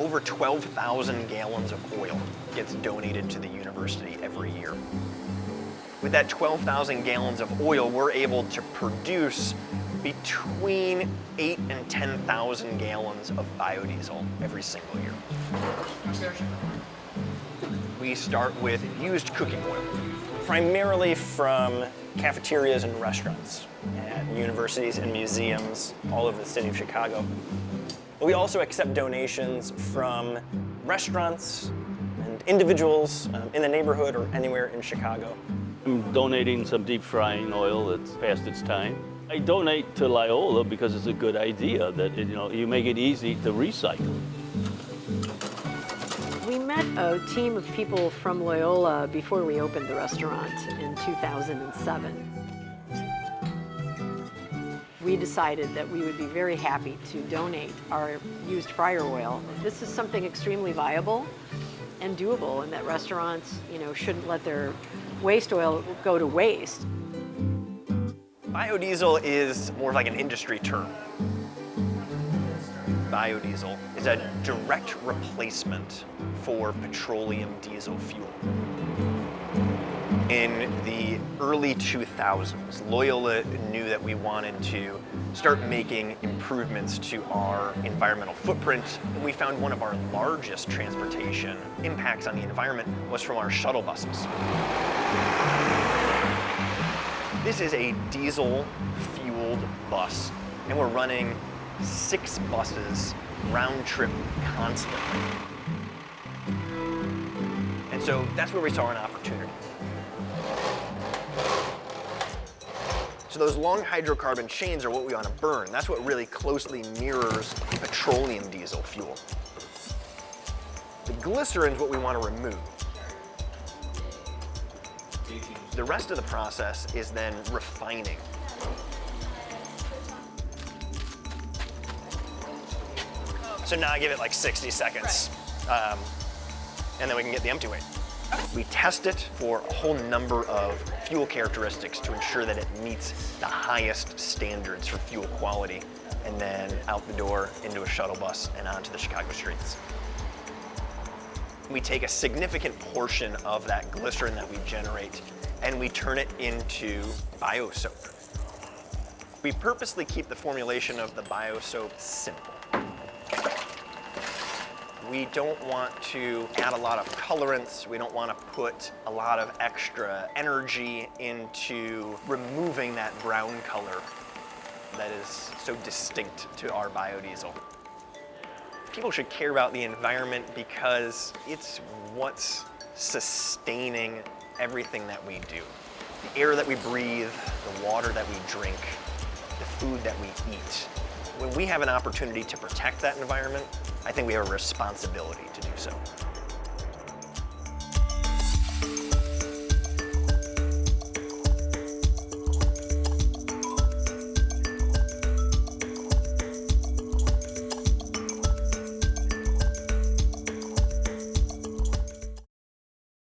over 12,000 gallons of oil gets donated to the university every year. With that 12,000 gallons of oil, we're able to produce between 8 and 10,000 gallons of biodiesel every single year. We start with used cooking oil, primarily from cafeterias and restaurants at universities and museums all over the city of Chicago. But we also accept donations from restaurants and individuals in the neighborhood or anywhere in Chicago. I'm donating some deep frying oil that's past its time. I donate to Loyola because it's a good idea that you make it easy to recycle. We met a team of people from Loyola before we opened the restaurant in 2007. We decided that we would be very happy to donate our used fryer oil. This is something extremely viable and doable, and that restaurants, shouldn't let their waste oil go to waste. Biodiesel is more like an industry term. Biodiesel is a direct replacement for petroleum diesel fuel. In the early 2000s, Loyola knew that we wanted to start making improvements to our environmental footprint, and we found one of our largest transportation impacts on the environment was from our shuttle buses. This is a diesel-fueled bus, and we're running 6 buses round trip constantly. And so that's where we saw an opportunity. So those long hydrocarbon chains are what we want to burn. That's what really closely mirrors petroleum diesel fuel. The glycerin is what we want to remove. The rest of the process is then refining. So now I give it like 60 seconds, and then we can get the empty weight. We test it for a whole number of fuel characteristics to ensure that it meets the highest standards for fuel quality, and then out the door into a shuttle bus and onto the Chicago streets. We take a significant portion of that glycerin that we generate and we turn it into bio soap. We purposely keep the formulation of the bio soap simple. We don't want to add a lot of colorants. We don't want to put a lot of extra energy into removing that brown color that is so distinct to our biodiesel. People should care about the environment because it's what's sustaining everything that we do. The air that we breathe, the water that we drink, the food that we eat. When we have an opportunity to protect that environment, I think we have a responsibility to do so.